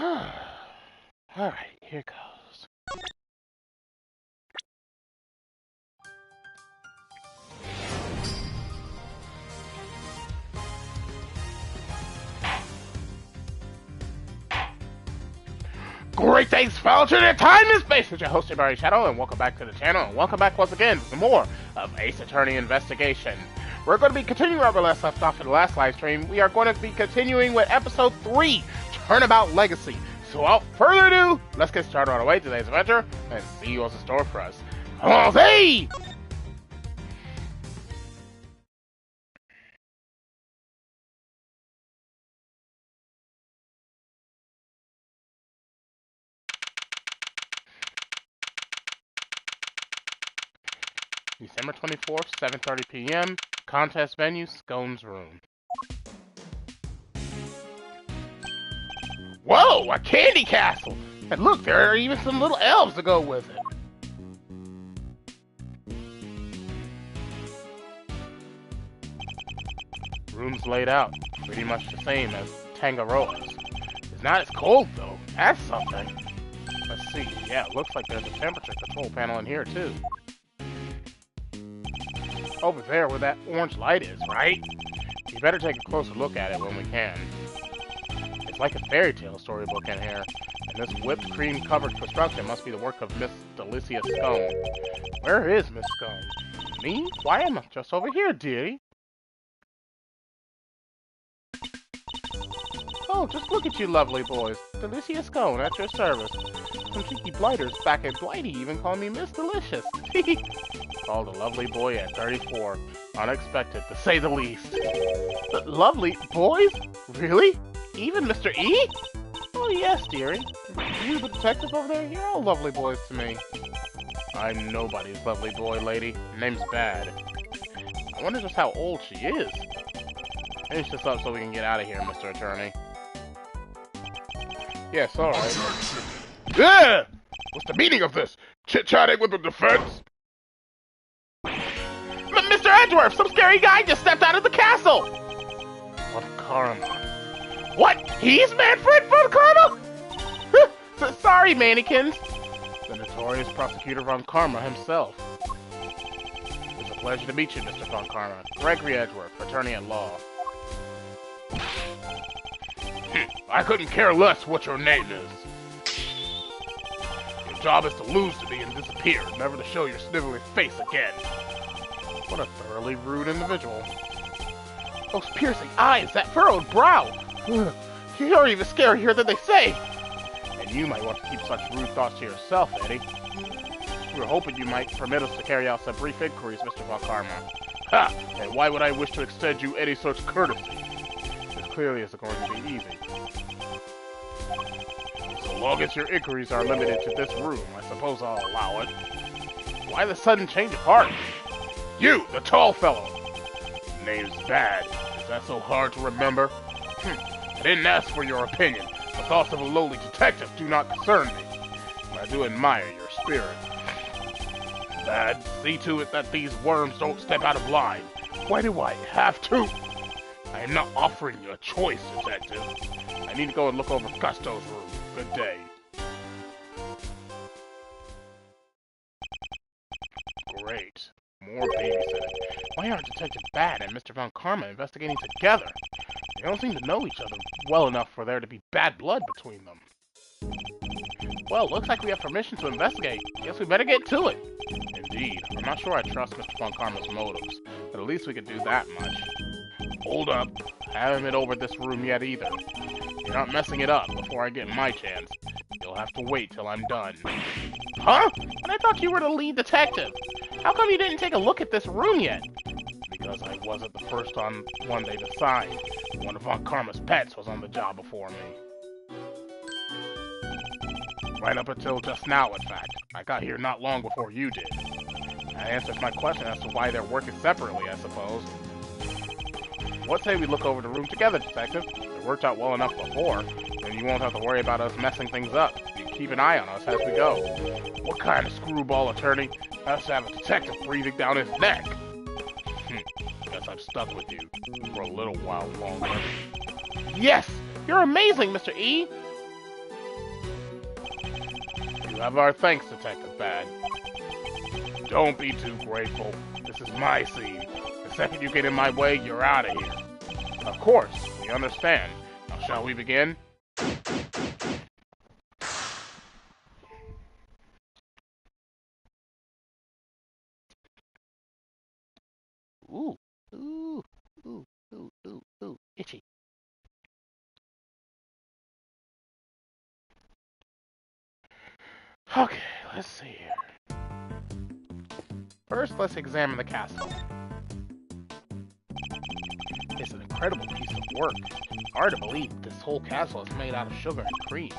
Alright, here goes. Great thanks, fellas, to the time and space with your host, TheAmariaShadow, and welcome back to the channel, and welcome back once again to more of Ace Attorney Investigation. We're going to be continuing where we left off in the last live stream. We are going to be continuing with episode 3, Turnabout Legacy. So without further ado, let's get started on our way to today's adventure, and see what's in store for us. Allons-y! December 24th, 7:30 p.m. Contest venue, Scone's room. Whoa, a candy castle! And look, there are even some little elves to go with it. Room's laid out, pretty much the same as Tangaroa's. It's not as cold though. That's something. Let's see. Yeah, it looks like there's a temperature control panel in here too. Over there where that orange light is, right? You better take a closer look at it when we can. It's like a fairy tale storybook in here, and this whipped cream covered construction must be the work of Miss Delicia Scone. Where is Miss Scone? Me? Why am I just over here, dearie? Oh, just look at you lovely boys. Delicia Scone at your service. Some cheeky blighters back at Blighty even call me Miss Delicious. Called a lovely boy at 34. Unexpected, to say the least. Lovely boys? Really? Even Mr. E? Oh yes, dearie. You the detective over there? You're all lovely boys to me. I'm nobody's lovely boy, lady. Name's Bad. I wonder just how old she is. Finish this up so we can get out of here, Mr. Attorney. Yes, alright. Yeah! What's the meaning of this? Chit-chatting with the defense? Mr. Edgeworth, some scary guy just stepped out of the castle! Von Karma. What? He's Manfred Von Karma? Sorry, mannequins. The notorious prosecutor Von Karma himself. It's a pleasure to meet you, Mr. Von Karma. Gregory Edgeworth, attorney at law. I couldn't care less what your name is. Your job is to lose to me and disappear, never to show your sniveling face again. What a thoroughly rude individual. Those piercing eyes, that furrowed brow. You're even scarier than they say. And you might want to keep such rude thoughts to yourself, Eddie. We were hoping you might permit us to carry out some brief inquiries, Mr. Von Karma. Ha! And why would I wish to extend you any such courtesy? This clearly isn't going to be easy. So long as your inquiries are limited to this room, I suppose I'll allow it. Why the sudden change of heart? You, the tall fellow. Name's Bad. Is that so hard to remember? I didn't ask for your opinion. The thoughts of a lowly detective do not concern me. But I do admire your spirit. Bad, see to it that these worms don't step out of line. Why do I have to? I am not offering you a choice, detective. I need to go and look over Gusto's room. Good day. Great. More babysitting. Why aren't Detective Bad and Mr. Von Karma investigating together? They don't seem to know each other well enough for there to be bad blood between them. Well, looks like we have permission to investigate. Guess we better get to it. Indeed. I'm not sure I trust Mr. Von Karma's motives, but at least we could do that much. Hold up. I haven't been over this room yet either. You're not messing it up before I get my chance. You'll have to wait till I'm done. Huh? And I thought you were the lead detective. How come you didn't take a look at this room yet? Because I wasn't the first one they'd assigned. One of Von Karma's pets was on the job before me. Right up until just now, in fact. I got here not long before you did. That answers my question as to why they're working separately, I suppose. What say we look over the room together, Detective? It worked out well enough before, and you won't have to worry about us messing things up. You keep an eye on us as we go. What kind of screwball attorney has to have a detective breathing down his neck? Guess I'm stuck with you for a little while longer. Yes! You're amazing, Mr. E! You have our thanks, Detective Bad. Don't be too grateful. This is my scene. The second you get in my way, you're out of here. Of course, we understand. Now, shall we begin? Ooh, ooh, ooh, ooh, ooh, ooh, itchy. Okay, let's see here. First, let's examine the castle. It's an incredible piece of work. Hard to believe this whole castle is made out of sugar and cream.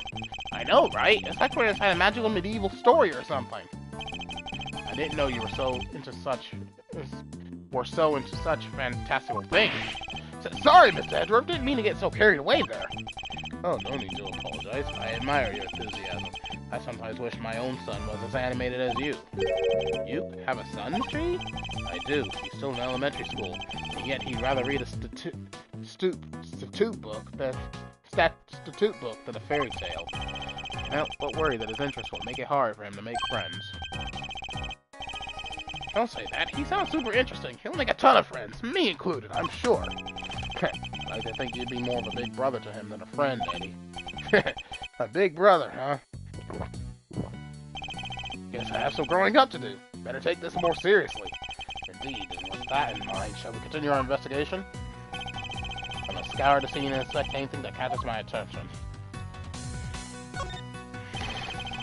I know, right? It's like we're inside a magical medieval story or something. I didn't know you were so into such fantastical things. Sorry, Mr. Edgeworth, didn't mean to get so carried away there. Oh, no need to apologize. I admire your enthusiasm. I sometimes wish my own son was as animated as you. You have a son, Tree? I do. He's still in elementary school, and yet he'd rather read a statute book than a fairy tale. Well, don't worry that his interests will make it hard for him to make friends. Don't say that. He sounds super interesting. He'll make a ton of friends, me included, I'm sure. I like to think you'd be more of a big brother to him than a friend, Eddie. A big brother, huh? Guess I have some growing up to do. Better take this more seriously. Indeed, and with that in mind, shall we continue our investigation? I must scour the scene and inspect anything that catches my attention.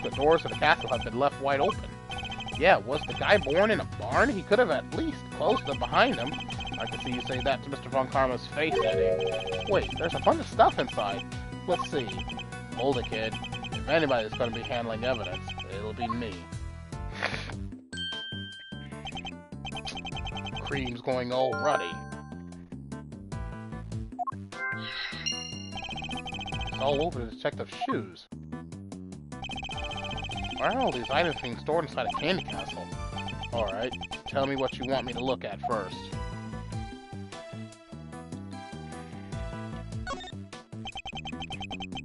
The doors of the castle have been left wide open. Yeah, was the guy born in a barn? He could have at least closed them behind him. I can see you say that to Mr. Von Karma's face, Eddie. Wait, there's a bunch of stuff inside. Let's see. Hold it, kid. If anybody's going to be handling evidence, it'll be me. Cream's going all ruddy. It's all over the detective's shoes. Why are all these items being stored inside a candy castle? Alright, tell me what you want me to look at first.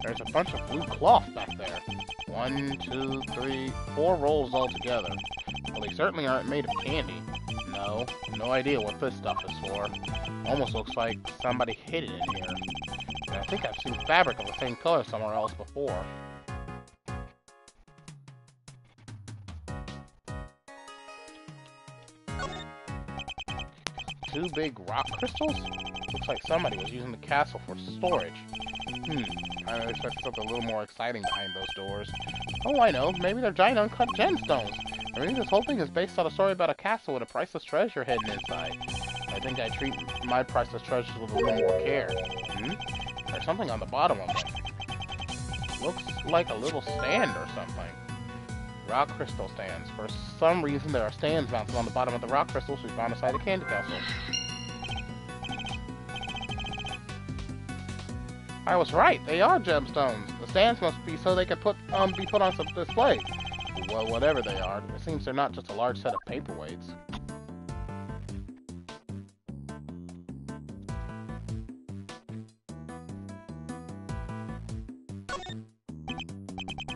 There's a bunch of blue cloth back there. 1, 2, 3, 4 rolls altogether. Well, they certainly aren't made of candy. No idea what this stuff is for. Almost looks like somebody hid it in here. And I think I've seen fabric of the same color somewhere else before. Two big rock crystals? Looks like somebody was using the castle for storage. I expected something a little more exciting behind those doors. Oh, I know. Maybe they're giant uncut gemstones. I mean, this whole thing is based on a story about a castle with a priceless treasure hidden inside. I think I treat my priceless treasures with a little more care. There's something on the bottom of them. Looks like a little stand or something. Rock crystal stands. For some reason, there are stands mounted on the bottom of the rock crystals we found inside the candy castle. I was right. They are gemstones. The stands must be so they can be put on some display. Well, whatever they are, it seems they're not just a large set of paperweights.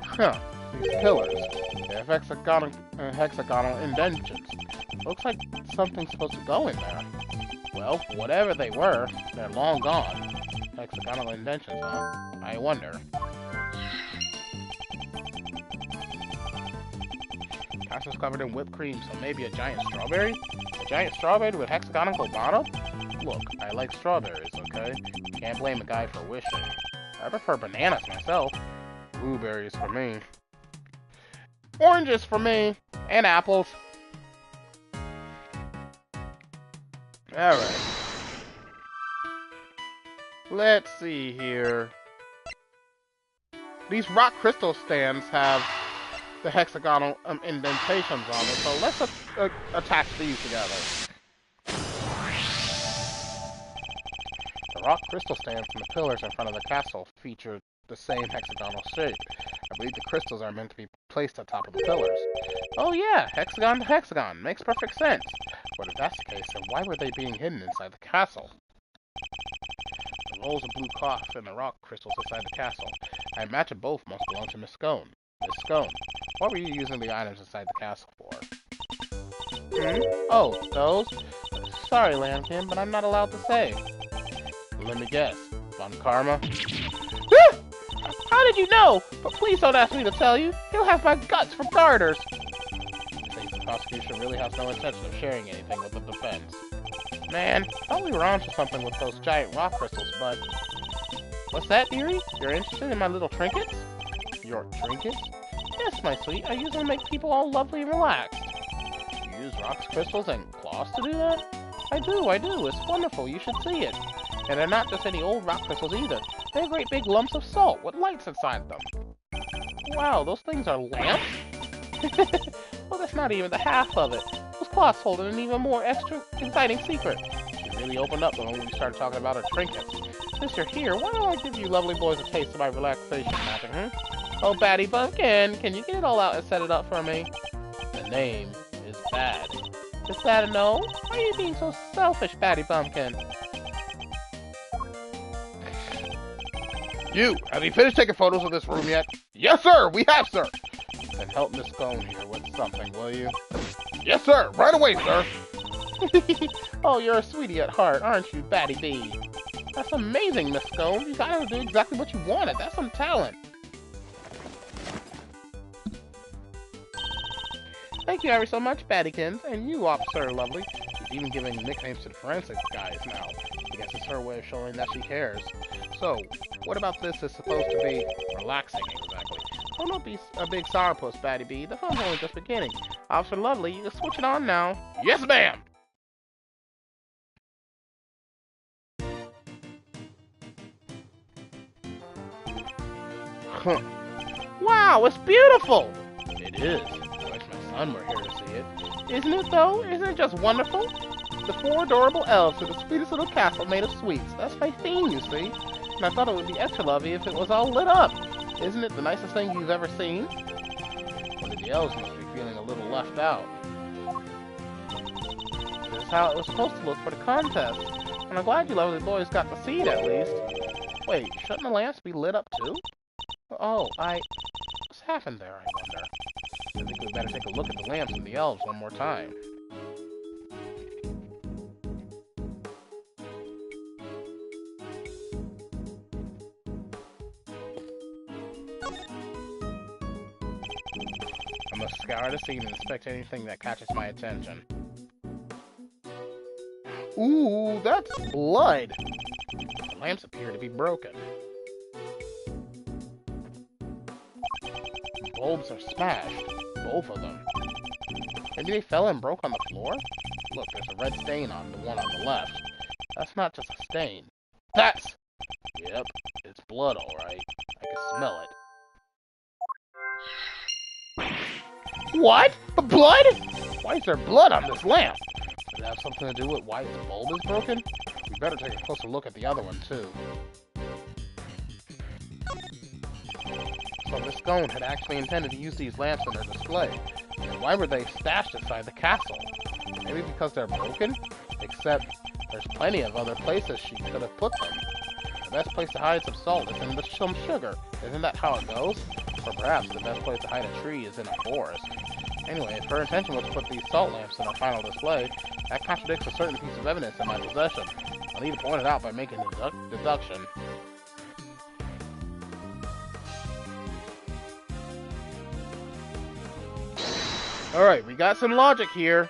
Huh. These pillars. They have hexagonal indentions. Looks like something's supposed to go in there. Well, whatever they were, they're long gone. Hexagonal indentions, huh? I wonder. Castle's covered in whipped cream, so maybe a giant strawberry? A giant strawberry with hexagonal bottom? Look, I like strawberries, okay? Can't blame a guy for wishing. I prefer bananas myself. Blueberries for me. Oranges for me! And apples. Alright. Let's see here. These rock crystal stands have the hexagonal indentations on it, so let's attach these together. The rock crystal stands and the pillars in front of the castle feature the same hexagonal shape. I believe the crystals are meant to be placed on top of the pillars. Oh yeah, hexagon to hexagon. Makes perfect sense. But if that's the case, then why were they being hidden inside the castle? The rolls of blue cloth and the rock crystals inside the castle. I imagine both must belong to Miss Scone. Miss Scone. What were you using the items inside the castle for? Hmm? Oh, those? Sorry, Lambkin, but I'm not allowed to say. Let me guess. Von Karma? How did you know? But please don't ask me to tell you. He'll have my guts for garters. I think the prosecution really has no intention of sharing anything with the defense. Man, thought we were onto something with those giant rock crystals, but... What's that, dearie? You're interested in my little trinkets? Your trinkets? Yes, my sweet. I use them to make people all lovely and relaxed. You use rocks, crystals, and cloths to do that? I do. It's wonderful. You should see it. And they're not just any old rock crystals either. They're great big lumps of salt with lights inside them. Wow, those things are lamps? Well, that's not even the half of it. Those cloths hold an even more extra exciting secret. She really opened up the moment we started talking about her trinkets. Since you're here, why don't I give you lovely boys a taste of my relaxation magic, Oh, Batty Bumpkin, can you get it all out and set it up for me? The name is Bad. Is that a no? Why are you being so selfish, Batty Bumpkin? You, have you finished taking photos of this room yet? Yes, sir, we have, sir. Then help Miss Scone here with something, will you? Yes, sir, right away, sir. Oh, you're a sweetie at heart, aren't you, Batty B? That's amazing, Miss Scone. You got her to do exactly what you wanted. That's some talent. Thank you ever so much, Battykins, and you, Officer Lovely. She's even giving nicknames to the forensic guys now. I guess it's her way of showing that she cares. So, what about this is supposed to be relaxing, exactly? Don't be a big sourpuss, Batty B. The fun's only just beginning. Officer Lovely, you can switch it on now. Yes, ma'am! Huh. Wow, it's beautiful! It is. I wish my son were here to see it. Isn't it, though? Isn't it just wonderful? The 4 adorable elves in the sweetest little castle made of sweets. That's my theme, you see. And I thought it would be extra lovely if it was all lit up. Isn't it the nicest thing you've ever seen? Only the elves must be feeling a little left out. This is how it was supposed to look for the contest. And I'm glad you lovely boys got to see it at least. Wait, shouldn't the lamps be lit up too? Oh, what's happened there, I wonder? I think we better take a look at the lamps and the elves one more time. I must scour the scene and inspect anything that catches my attention. Ooh, that's blood! The lamps appear to be broken. Bulbs are smashed. Both of them. Maybe they fell and broke on the floor? Look, there's a red stain on the one on the left. That's not just a stain. That's... Yep, it's blood, alright. I can smell it. What? Blood? Why is there blood on this lamp? Does it have something to do with why its bulb is broken? We better take a closer look at the other one, too. So Miss Scone had actually intended to use these lamps in her display. And why were they stashed inside the castle? Maybe because they're broken? Except, there's plenty of other places she could have put them. The best place to hide some salt is in some sugar. Isn't that how it goes? Or perhaps the best place to hide a tree is in a forest. Anyway, if her intention was to put these salt lamps in her final display, that contradicts a certain piece of evidence in my possession. I'll need to point it out by making a deduction. Alright, we got some logic here.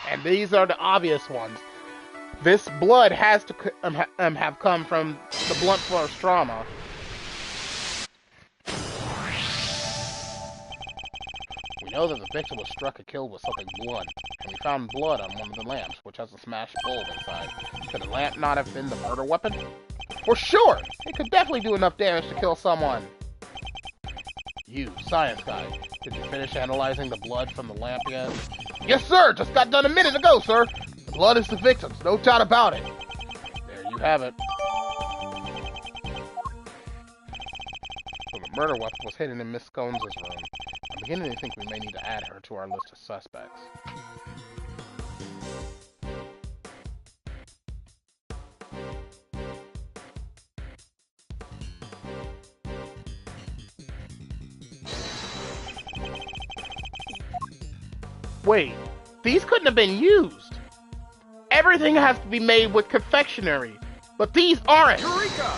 And these are the obvious ones. This blood has to have come from the blunt force trauma. We know that the victim was struck or killed with something blunt, and we found blood on one of the lamps, which has a smashed bulb inside. Could the lamp not have been the murder weapon? For sure! It could definitely do enough damage to kill someone. You, science guy, did you finish analyzing the blood from the lamp yet? Yes, sir! Just got done a minute ago, sir! The blood is the victim's, no doubt about it. There you have it. So the murder weapon was hidden in Miss Scones' room. I'm beginning to think we may need to add her to our list of suspects. Wait, these couldn't have been used. Everything has to be made with confectionery, but these aren't. Eureka!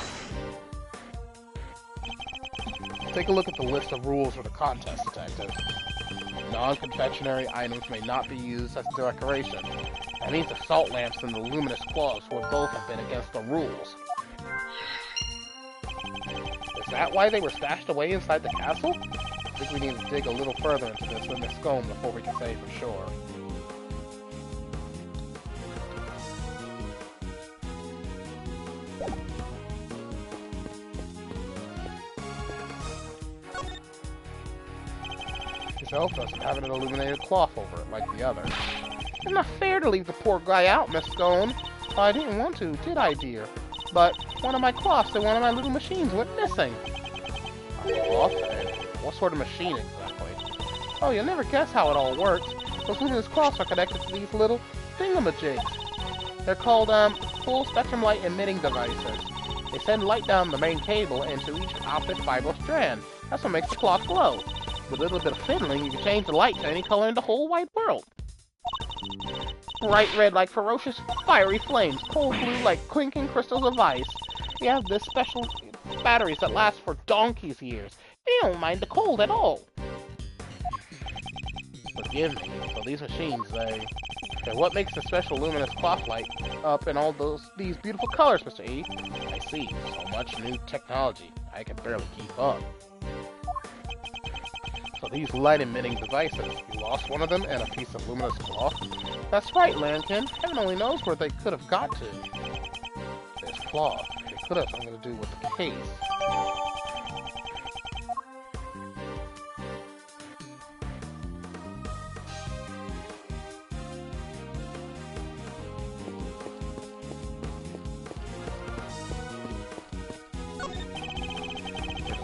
Take a look at the list of rules for the contest, Detective. Non-confectionery items may not be used as decoration. That means the salt lamps and the luminous claws would both have been against the rules. Is that why they were stashed away inside the castle? I think we need to dig a little further into this with Miss Scone before we can say for sure. This elf doesn't have an illuminated cloth over it like the others. It's not fair to leave the poor guy out, Miss Scone. Well, I didn't want to, did I, dear? But one of my cloths and one of my little machines went missing. A cloth? What sort of machine exactly? Oh, you'll never guess how it all works. Those luminous cloths are connected to these little thingamajigs. They're called, full spectrum light emitting devices. They send light down the main cable into each optic fiber strand. That's what makes the cloth glow. With a little bit of fiddling, you can change the light to any color in the whole wide world. Bright red like ferocious fiery flames, cold blue like clinking crystals of ice. You have this special batteries that last for donkey's years. They don't mind the cold at all. Forgive me, so these machines, okay, what makes the special luminous cloth light up in all these beautiful colors, Mr. E? I see, so much new technology. I can barely keep up. So these light-emitting devices, you lost one of them and a piece of luminous cloth? That's right, Lambkin. Heaven only knows where they could have got to. This cloth, it could have something to do with the case.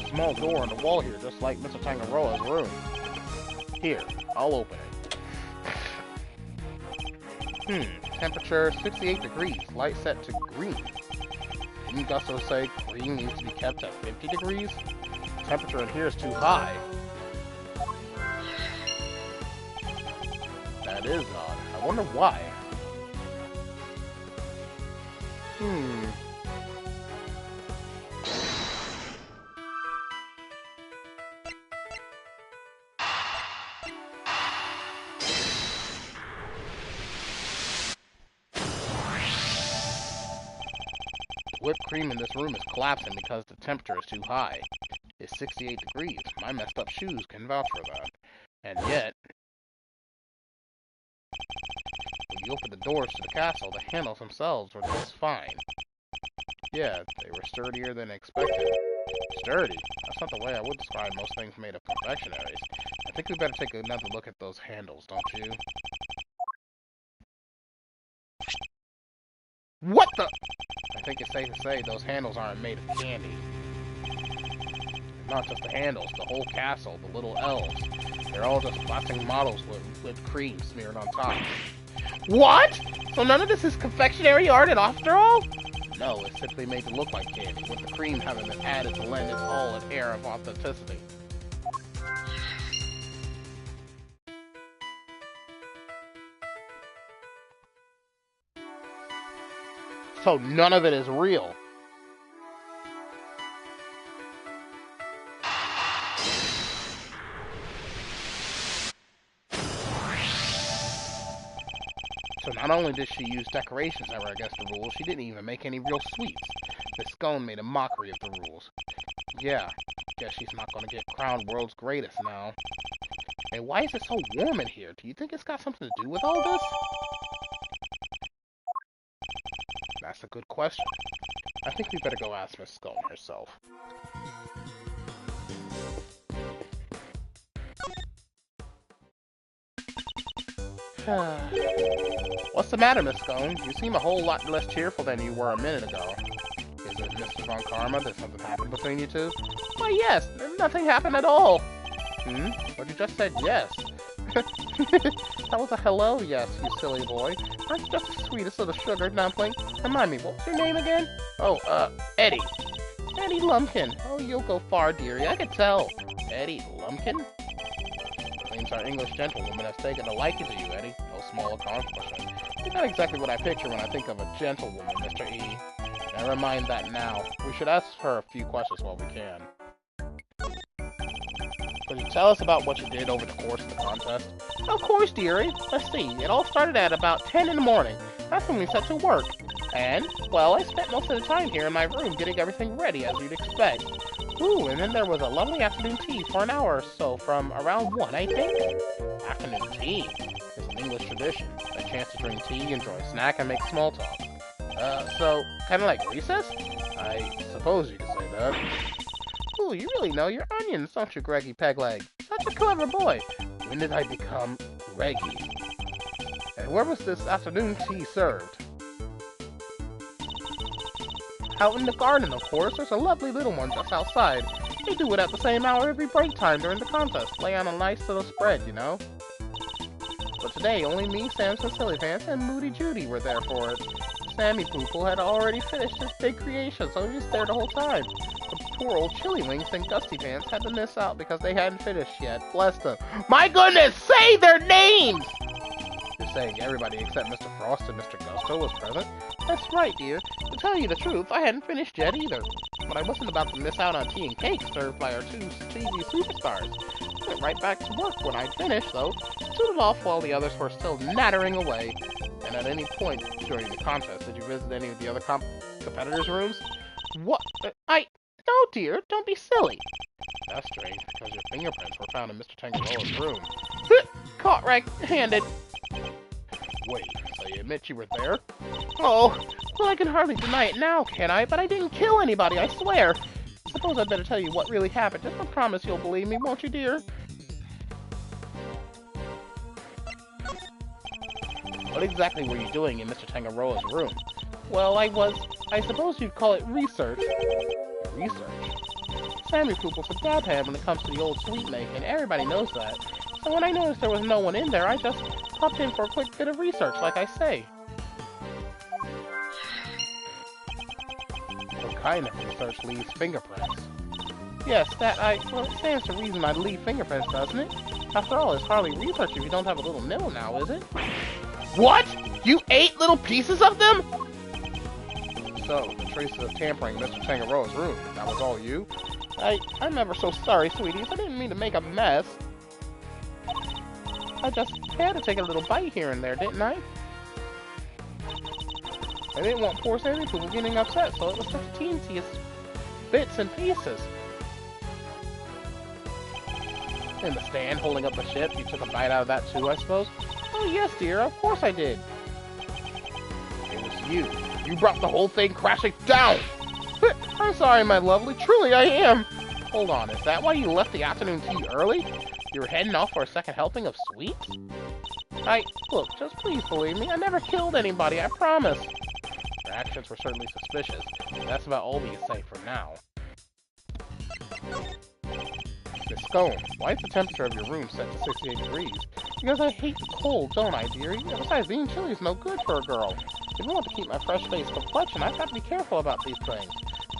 Small door on the wall here, just like Mr. Tangaroa's room. Here, I'll open it. Temperature 68 degrees, light set to green. Didn't Gusto say green needs to be kept at 50 degrees? Temperature in here is too high. That is odd. I wonder why. Whipped cream in this room is collapsing because the temperature is too high. It's 68 degrees. My messed up shoes can vouch for that. And yet, when you open the doors to the castle, the handles themselves were just fine. Yeah, they were sturdier than expected. Sturdy? That's not the way I would describe most things made of confectionaries. I think we better take another look at those handles, don't you? What the? I think it's safe to say those handles aren't made of candy. Not just the handles, the whole castle, the little elves. They're all just plastic models with whipped cream smeared on top. What? So none of this is confectionery art after all? No, it's simply made to look like candy, with the cream having been added to lend it all an air of authenticity. So none of it is real. So not only did she use decorations that were against the rules, she didn't even make any real sweets. Miss Scone made a mockery of the rules. Yeah, guess she's not gonna get crowned world's greatest now. And why is it so warm in here? Do you think it's got something to do with all this? That's a good question. I think we better go ask Miss Scone herself. What's the matter, Miss Scone? You seem a whole lot less cheerful than you were a minute ago. Is it Mr. Von Karma? Did something happen between you two? Why, yes. Nothing happened at all. But you just said yes. That was a hello yes, you silly boy. Aren't you just the sweetest little sugar dumpling? Remind me, what was your name again? Oh, Eddie. Eddie Lumpkin. Oh, you'll go far, dearie. I can tell. Eddie Lumpkin? seems our English gentlewoman has taken a liking to you, Eddie. No small accomplishment. You're not exactly what I picture when I think of a gentlewoman, Mr. E. Never mind that now. We should ask her a few questions while we can. Could you tell us about what you did over the course of the contest? Of course, dearie. Let's see. It all started at about 10 in the morning. That's when we set to work. And, well, I spent most of the time here in my room getting everything ready, as you'd expect. Ooh, and then there was a lovely afternoon tea for an hour or so, from around 1, I think. Afternoon tea is an English tradition. A chance to drink tea, enjoy a snack, and make small talk. So, kind of like recess? I suppose you could say that. Ooh, you really know your onions, don't you, Greggy Pegleg? Such a clever boy. When did I become Greggy? And where was this afternoon tea served? Out in the garden, of course. There's a lovely little one just outside. They do it at the same hour every break time during the contest. Lay on a nice little spread, you know? But today, only me, Samson Sillypants, and Moody Judy were there for it. Sammy Poople had already finished his big creation, so he was there the whole time. The poor old Chillywinks and Gusty Pants had to miss out because they hadn't finished yet. Bless them. My goodness, say their names! You're saying everybody except Mr. Frost and Mr. Gusto was present? That's right, dear. To tell you the truth, I hadn't finished yet either. But I wasn't about to miss out on tea and cake served by our two TV superstars. Went right back to work when I'd finished, though. Suited off while the others were still nattering away. And at any point during the contest, did you visit any of the other competitors' rooms? What? No, dear, don't be silly. That's strange, because your fingerprints were found in Mr. Tangaroa's room. Caught right-handed. Wait, so you admit you were there? Oh, well, I can hardly deny it now, can I? But I didn't kill anybody, I swear. Suppose I'd better tell you what really happened. Just a promise you'll believe me, won't you, dear? What exactly were you doing in Mr. Tangaroa's room? Well, I suppose you'd call it research. Research? Sammy Poople's a dabhead when it comes to the old sweet making. Everybody knows that. So when I noticed there was no one in there, I just popped in for a quick bit of research, like I say. What kind of research leaves fingerprints? Yes, well, it stands to reason I'd leave fingerprints, doesn't it? After all, it's hardly research if you don't have a little nibble now, is it? What? You ate little pieces of them? So, the traces of tampering in Mr. Tangaroa's room, that was all you? I'm ever so sorry, sweeties. I didn't mean to make a mess. I just had to take a little bite here and there, didn't I? I didn't want poor Sammy Poodle getting upset, so it was just teensiest bits and pieces. In the stand, holding up the ship, you took a bite out of that too, I suppose? Oh yes, dear, of course I did. It was you. You brought the whole thing crashing down! I'm sorry, my lovely, truly I am! Hold on, is that why you left the afternoon tea early? You were heading off for a second helping of sweets? Look, just please believe me, I never killed anybody, I promise! Your actions were certainly suspicious, but that's about all we can say for now. Miss Scone, why is the temperature of your room set to 68 degrees? Because I hate the cold, don't I, dearie? Besides, being chilly is no good for a girl. If you want to keep my fresh-faced complexion, I've got to be careful about these things.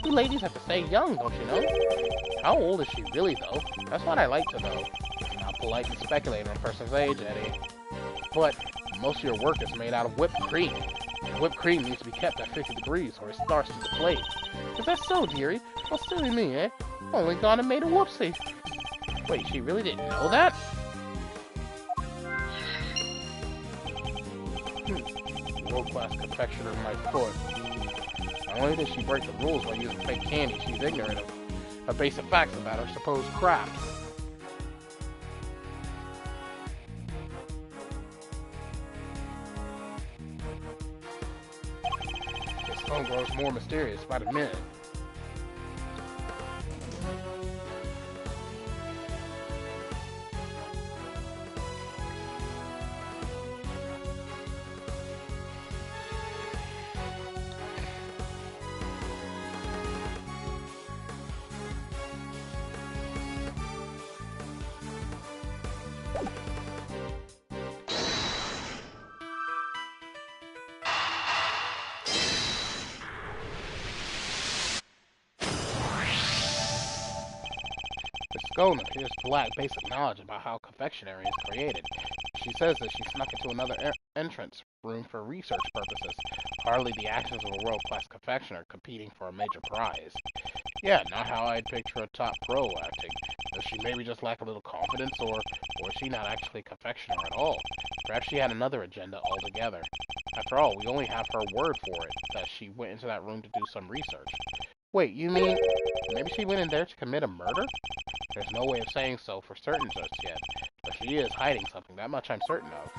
You ladies have to stay young, don't you know? How old is she really, though? That's what I like to know. It's not polite to speculate on a person's age, Eddie. But most of your work is made out of whipped cream. And whipped cream needs to be kept at 50 degrees or it starts to deflate. Is that so, dearie? Well, silly me, eh? Only gone and made a whoopsie. Wait, she really didn't know that? World-class confectioner in my foot. Not only did she break the rules by using fake candy, she's ignorant of basic facts about her supposed craft. This phone grows more mysterious by the minute. Scone appears to lack basic knowledge about how confectionery is created. She says that she snuck into another entrance room for research purposes. Hardly the actions of a world-class confectioner competing for a major prize. Yeah, not how I'd picture a top pro acting. Does she maybe just lack a little confidence, or is she not actually a confectioner at all? Perhaps she had another agenda altogether. After all, we only have her word for it, that she went into that room to do some research. Wait, you mean maybe she went in there to commit a murder? There's no way of saying so for certain just yet, but she is hiding something, that much I'm certain of.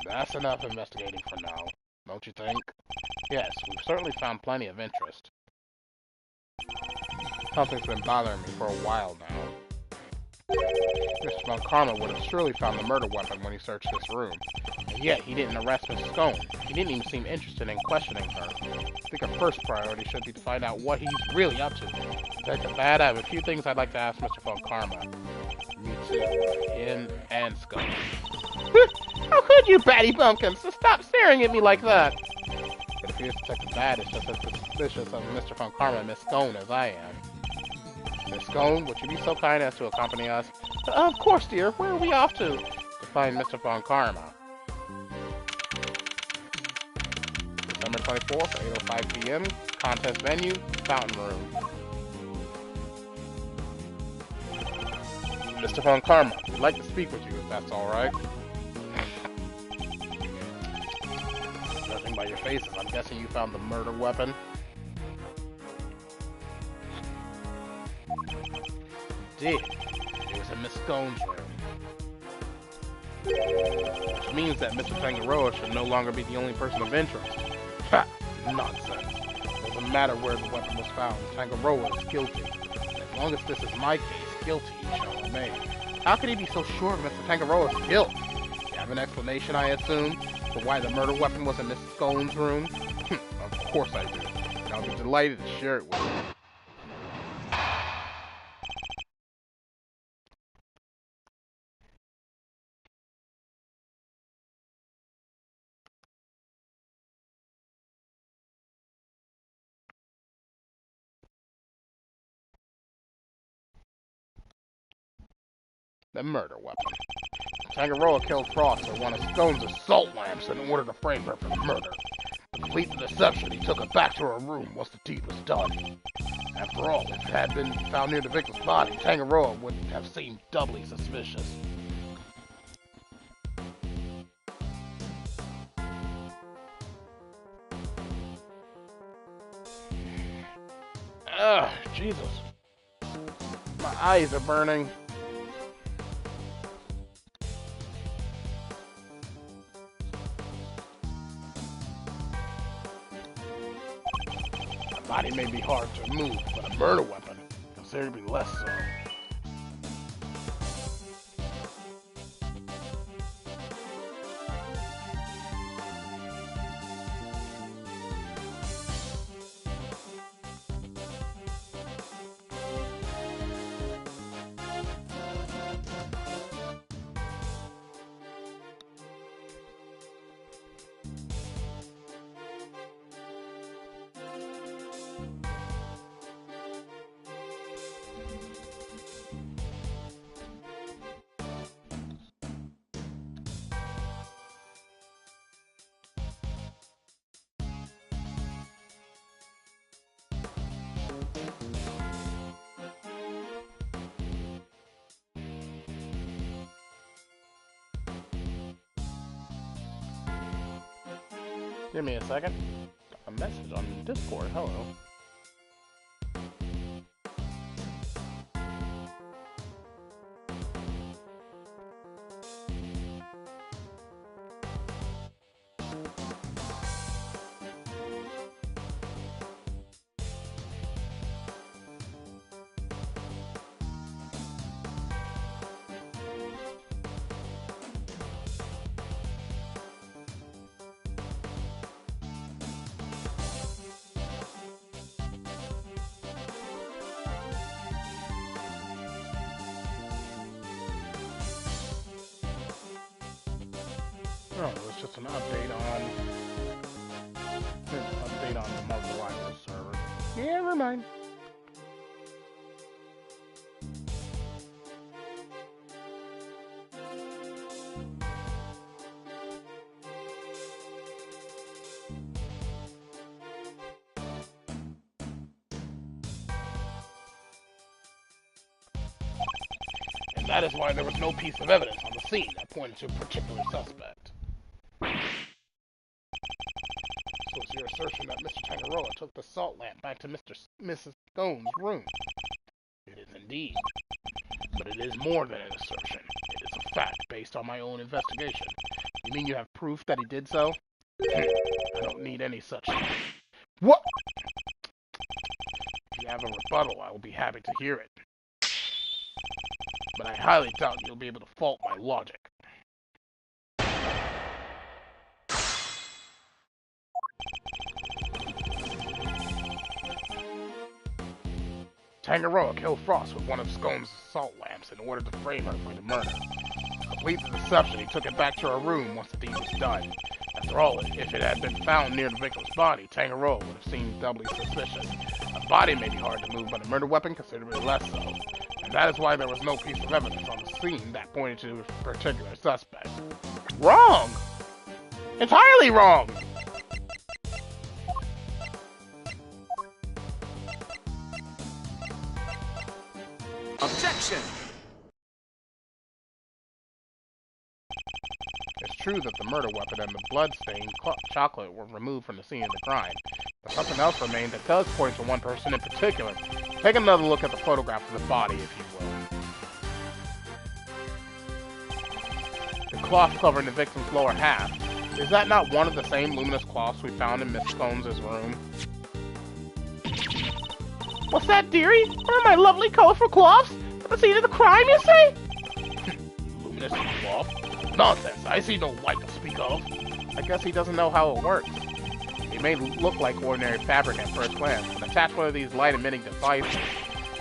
That's enough investigating for now, don't you think? Yes, we've certainly found plenty of interest. Something's been bothering me for a while now. Mr. Von Karma would have surely found the murder weapon when he searched this room. And yet, he didn't arrest Miss Scone. He didn't even seem interested in questioning her. I think our first priority should be to find out what he's really up to. Detective Bad, I have a few things I'd like to ask Mr. Von Karma. Me too. Him and Scone. How could you, Batty Bumpkins? So stop staring at me like that! It appears Detective Bad is just as suspicious of Mr. Von Karma and Miss Scone as I am. Miss Scone, would you be so kind as to accompany us? Of course, dear. Where are we off to? To find Mr. Von Karma. December 24th, 8:05 p.m. Contest venue, Fountain Room. Mr. Von Karma, we'd like to speak with you, if that's alright. Judging by your faces, I'm guessing you found the murder weapon. Did. It was in Miss Scone's room. Which means that Mr. Tangaroa should no longer be the only person of interest. Ha! Nonsense. Doesn't matter where the weapon was found. Tangaroa is guilty. As long as this is my case, guilty shall remain. How could he be so sure of Mr. Tangaroa's guilt? You have an explanation, I assume, for why the murder weapon was in Miss Scone's room? Of course I do. And I'll be delighted to share it with you. The murder weapon. Tangaroa killed Frost with one of Scone's assault lamps in order to frame her for murder. To complete the deception, he took her back to her room once the deed was done. After all, if it had been found near the victim's body, Tangaroa would have seemed doubly suspicious. Ugh, Jesus. My eyes are burning. Body may be hard to move, but a murder weapon considerably less so. Give me a second. A message on Discord. Hello. Oh, it was just an update on update on the Mother-Noroi server. Yeah, never mind. And that is why there was no piece of evidence on the scene that pointed to a particular suspect. So it's your assertion that Mr. Tangaroa took the salt lamp back to Mrs. Stone's room? It is indeed. But it is more than an assertion. It is a fact based on my own investigation. You mean you have proof that he did so? I don't need any such... What? If you have a rebuttal, I will be happy to hear it. But I highly doubt you'll be able to fault my logic. Tangaroa killed Frost with one of Scones' salt lamps in order to frame her for the murder. To complete the deception, he took it back to her room once the deed was done. After all, if it had been found near the victim's body, Tangaroa would have seemed doubly suspicious. A body may be hard to move, but a murder weapon considerably less so. And that is why there was no piece of evidence on the scene that pointed to a particular suspect. Wrong! Entirely wrong! Objection! It's true that the murder weapon and the blood-stained chocolate were removed from the scene of the crime, but something else remained that does point to one person in particular. Take another look at the photograph of the body, if you will. The cloth covering the victim's lower half. Is that not one of the same luminous cloths we found in Miss Scones' room? What's that, dearie? One of my lovely colorful cloths? At the scene of the crime, you say? Luminous cloth? Nonsense, I see no light to speak of. I guess he doesn't know how it works. It may look like ordinary fabric at first glance, but attach one of these light-emitting devices,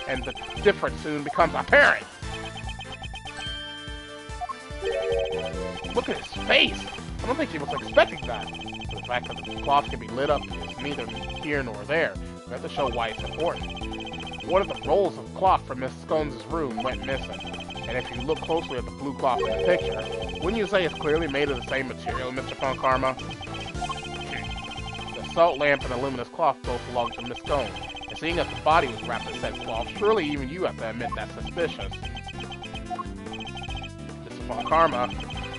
and the difference soon becomes apparent. Look at his face! I don't think he was expecting that. The fact that the cloth can be lit up is neither here nor there. We have to show why it's important. One of the rolls of cloth from Miss Scones' room went missing. And if you look closely at the blue cloth in the picture, wouldn't you say it's clearly made of the same material, Mr. Von Karma? The salt lamp and the luminous cloth both belong to Miss Scones. And seeing as the body was wrapped in said cloth, surely even you have to admit that's suspicious. Mr. Von Karma,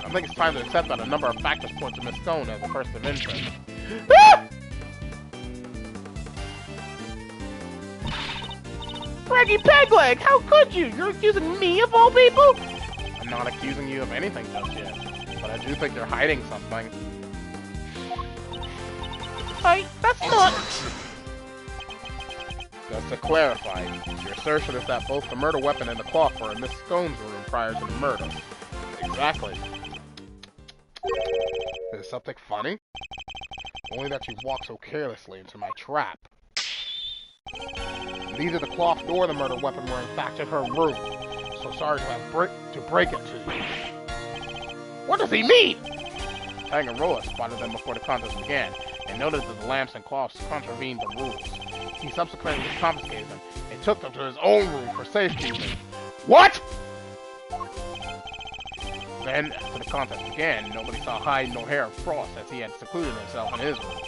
I think it's time to accept that a number of factors point to Miss Scone as a person of interest. Ah! Raggy Pegleg, how could you? You're accusing me of all people? I'm not accusing you of anything just yet, but I do think you're hiding something. That's not... Just to clarify, your assertion is that both the murder weapon and the cloth were in Miss Scones' room prior to the murder. Exactly. Is something funny? Only that you walked so carelessly into my trap. Neither the cloth nor the murder weapon were in fact in her room, so sorry to have to break it to you. What does he mean? Tangaroa spotted them before the contest began, and noted that the lamps and cloths contravened the rules. He subsequently confiscated them, and took them to his own room for safekeeping. What?! Then, after the contest began, nobody saw hide nor hair of Frost as he had secluded himself in his room.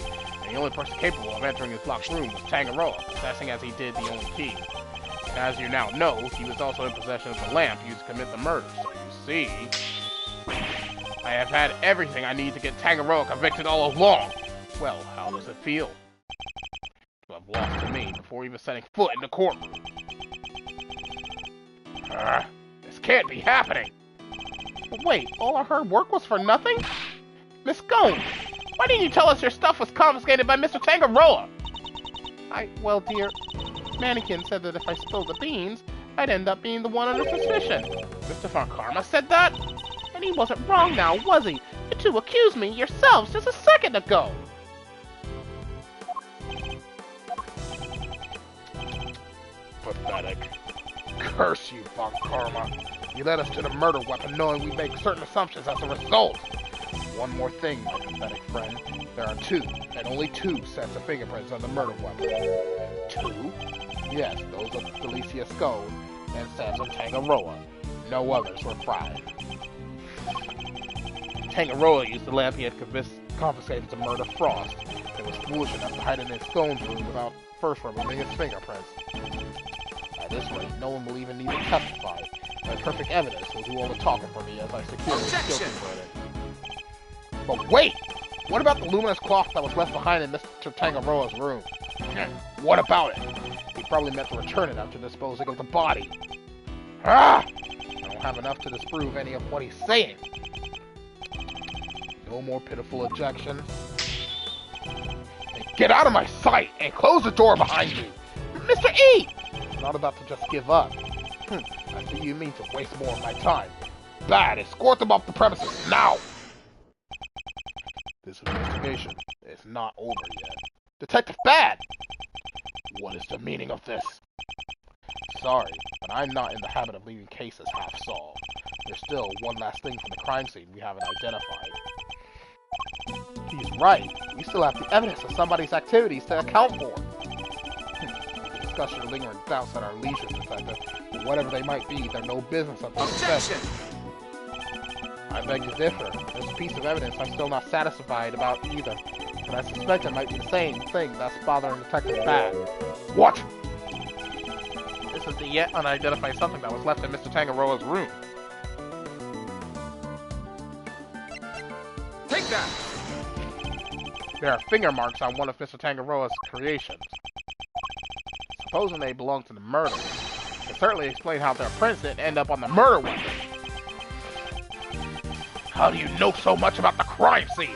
And the only person capable of entering his locked room was Tangaroa, possessing as he did the only key. And as you now know, he was also in possession of the lamp used to commit the murder, so you see... I have had everything I need to get Tangaroa convicted all along! Well, how does it feel? To have lost to me before even setting foot in the courtroom. This can't be happening! But wait, all of her work was for nothing? Miss Scone, why didn't you tell us your stuff was confiscated by Mr. Tangaroa? Well, dear, Mannequin said that if I spilled the beans, I'd end up being the one under suspicion. Mr. Von Karma said that? And he wasn't wrong now, was he? You two accused me yourselves just a second ago. Pathetic. Curse you, Von Karma. You led us to the murder weapon knowing we make certain assumptions as a result. One more thing, my pathetic friend. There are two, and only two, sets of fingerprints on the murder weapon. Two? Yes, those of Felicia Scone and Samson Tangaroa. No others were fried. Tangaroa used the lamp he had confiscated to murder Frost, and was foolish enough to hide it in Scone's room without first removing his fingerprints. At this rate, no one will even need to testify. My perfect evidence will do all the talking for me as I secure his guilty verdict. But wait! What about the luminous cloth that was left behind in Mr. Tangaroa's room? What about it? He probably meant to return it after disposing of the body. Ah! I don't have enough to disprove any of what he's saying. No more pitiful ejection. Get out of my sight and close the door behind you! Mr. E! I'm not about to just give up. I see you mean to waste more of my time. Bad, escort them off the premises now! This investigation is not over yet. Detective Bad! What is the meaning of this? Sorry, but I'm not in the habit of leaving cases half-solved. There's still one last thing from the crime scene we haven't identified. He's right. We still have the evidence of somebody's activities to account for. We can discuss your lingering doubts at our leisure, Detective. But whatever they might be, they're no business of this Objection! I beg to differ. There's a piece of evidence I'm still not satisfied about either. But I suspect it might be the same thing that's bothering Detective Bad. What? This is the yet unidentified something that was left in Mr. Tangaroa's room. Take that! There are finger marks on one of Mr. Tangaroa's creations. Supposing they belong to the murder, it can certainly explain how their prints didn't end up on the murder weapon. How do you know so much about the crime scene?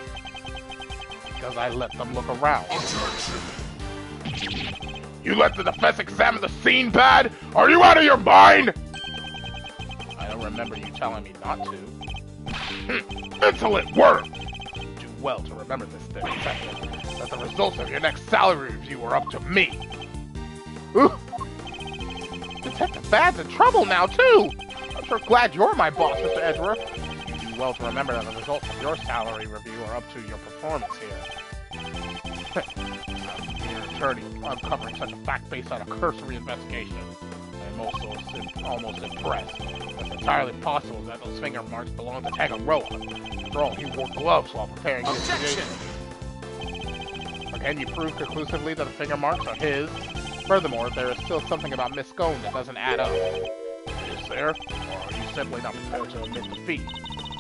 Because I let them look around. You let the defense examine the scene, Bad? Are you out of your mind? I don't remember you telling me not to. Insolent worm! Do well to remember this, Detective, that the results of your next salary review are up to me. Ooh. Detective Bad's in trouble now, too! I'm sure glad you're my boss, Mr. Edgeworth. You do well to remember that the results of your salary review are up to your performance here. I'm your attorney, uncovering such a fact based on a cursory investigation. I'm also almost impressed. It's entirely possible that those finger marks belong to Tangaroa. After all, he wore gloves while preparing his creation. But can you prove conclusively that the finger marks are his? Furthermore, there is still something about Miss Scone that doesn't add up. Is there? Or are you simply not prepared to admit defeat?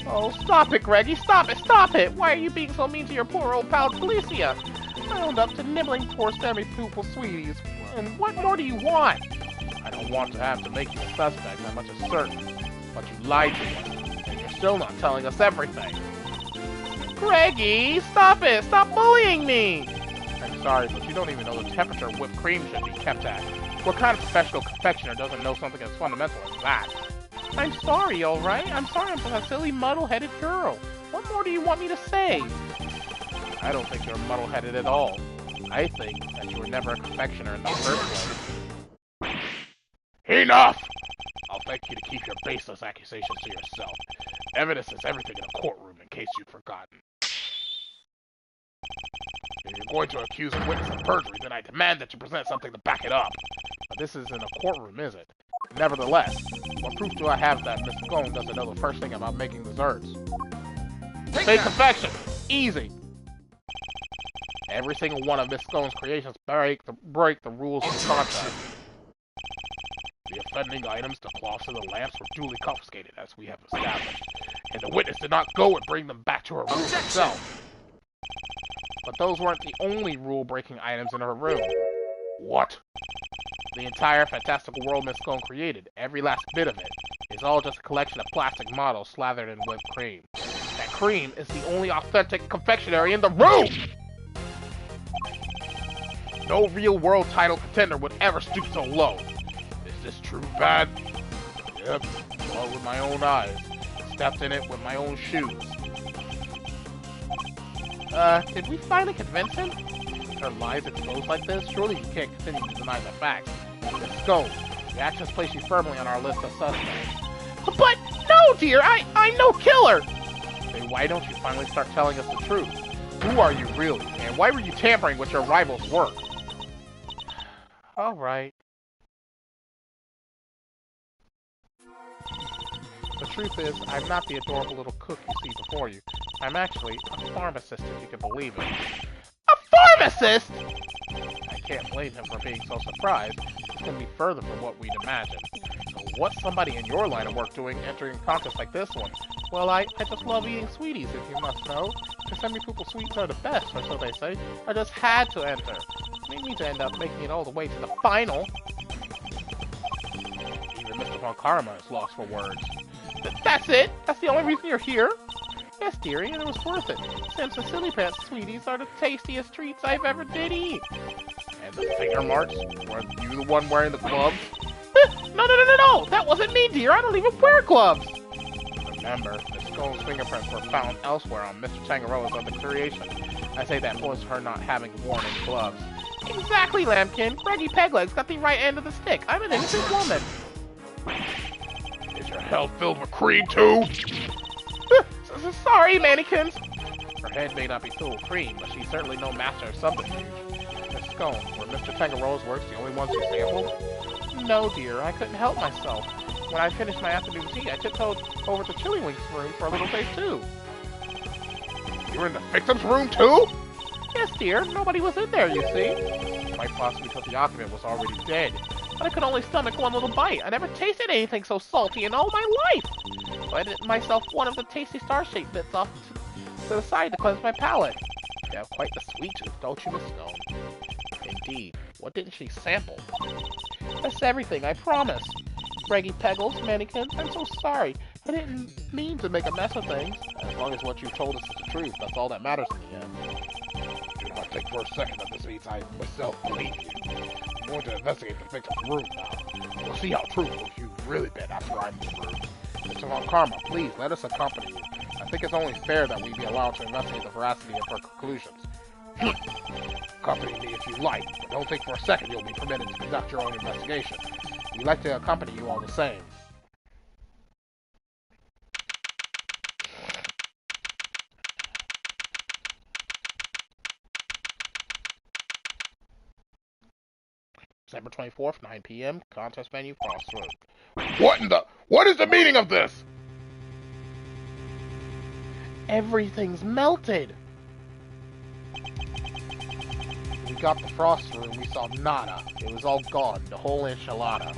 Oh, stop it, Greggy! Stop it! Stop it! Why are you being so mean to your poor old pal Felicia? I owned up to nibbling poor semi-pupil sweeties. And what more do you want? I don't want to have to make you a suspect, that much is certain. But you lied to us, and you're still not telling us everything. Greggy, stop it! Stop bullying me! I'm sorry, but you don't even know the temperature whipped cream should be kept at. What kind of professional confectioner doesn't know something as fundamental as that? I'm sorry, alright? I'm sorry I'm a silly, muddle-headed girl. What more do you want me to say? I don't think you're muddle-headed at all. I think that you were never a confectioner in the first place. Enough! I'll beg you to keep your baseless accusations to yourself. Evidence is everything in a courtroom, in case you've forgotten. If you're going to accuse a witness of perjury, then I demand that you present something to back it up. But this isn't a courtroom, is it? Nevertheless, what proof do I have that Miss Scone doesn't know the first thing about making desserts? Fake confection! Easy! Every single one of Miss Scone's creations break the rules of the contest. The offending items, the cloths and the lamps, were duly confiscated, as we have established, and the witness did not go and bring them back to her room herself. But those weren't the only rule-breaking items in her room. What? The entire fantastical world Miss Scone created, every last bit of it, is all just a collection of plastic models slathered in whipped cream. That cream is the only authentic confectionery in the room! No real-world title contender would ever stoop so low. Is this true, Bad? Yep, saw it with my own eyes. Stepped in it with my own shoes. Did we finally convince him? With her lies exposed like this, surely you can't continue to deny the facts. Let's go. The actions place you firmly on our list of suspects. But, no, dear! I'm no killer! Seriously, why don't you finally start telling us the truth? Who are you really, and why were you tampering with your rival's work? Alright. The truth is, I'm not the adorable little cook you see before you. I'm actually a pharmacist, if you can believe it. A pharmacist?! I can't blame him for being so surprised. This can be further from what we'd imagined. So what's somebody in your line of work doing entering a contest like this one? Well, I just love eating sweeties, if you must know. The semi-poople sweets are the best, or so they say. I just had to enter. Didn't mean to end up making it all the way to the final. Even Mr. Von Karma is lost for words. That's it? That's the only reason you're here? Yes, dearie, and it was worth it. Since the Silly Pants sweeties are the tastiest treats I've ever did eat. And the finger marks? Were you the one wearing the gloves? No! That wasn't me, dear! I don't even wear gloves! Remember, Miss Skull's fingerprints were found elsewhere on Mr. Tangaroa's other creation. I say that was her not having worn any gloves. Exactly, Lambkin! Reggie Pegleg's got the right end of the stick. I'm an innocent woman. Is your head filled with cream, too? Sorry, mannequins! Her head may not be full of cream, but she's certainly no master of subterfuge. Miss Scone, were Mr. Tangaroa's works the only ones you sampled? No, dear, I couldn't help myself. When I finished my afternoon tea, I tiptoed over to Chillywinks' room for a little taste, too. You were in the victim's room, too? Yes, dear. Nobody was in there, you see. Quite possibly because the occupant was already dead. But I could only stomach one little bite. I never tasted anything so salty in all my life. So I did myself one of the tasty star-shaped bits off to the side to cleanse my palate. You have quite the sweet tooth, don't you, Miss Stone? Indeed. What didn't she sample? That's everything, I promise. Reggie Peggles, mannequins, I'm so sorry. I didn't mean to make a mess of things. As long as what you told us is the truth, that's all that matters in the end. Do not think for a second that this means I myself believe you. I'm going to investigate the victim's room now. We'll see how truthful you've really been after I'm through. Mr. Von Karma, please let us accompany you. I think it's only fair that we be allowed to investigate the veracity of her conclusions. Accompany me if you like, but don't think for a second you'll be permitted to conduct your own investigation. We'd like to accompany you all the same. December 24th, 9 p.m., contest venue, Crossroad. What is the meaning of this? Everything's melted! We got the frost room, we saw nada. It was all gone, the whole enchilada.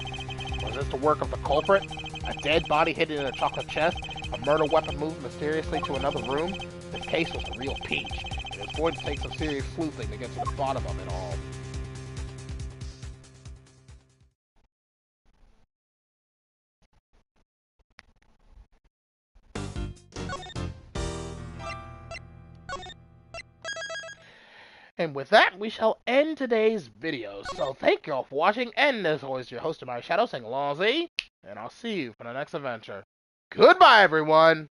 Was this the work of the culprit? A dead body hidden in a chocolate chest? A murder weapon moved mysteriously to another room? This case was a real peach. It is going to take some serious sleuthing to get to the bottom of it all. And with that, we shall end today's video. So thank you all for watching, and as always, your host, TheAmariaShadow, saying along Z, and I'll see you for the next adventure. Goodbye, everyone!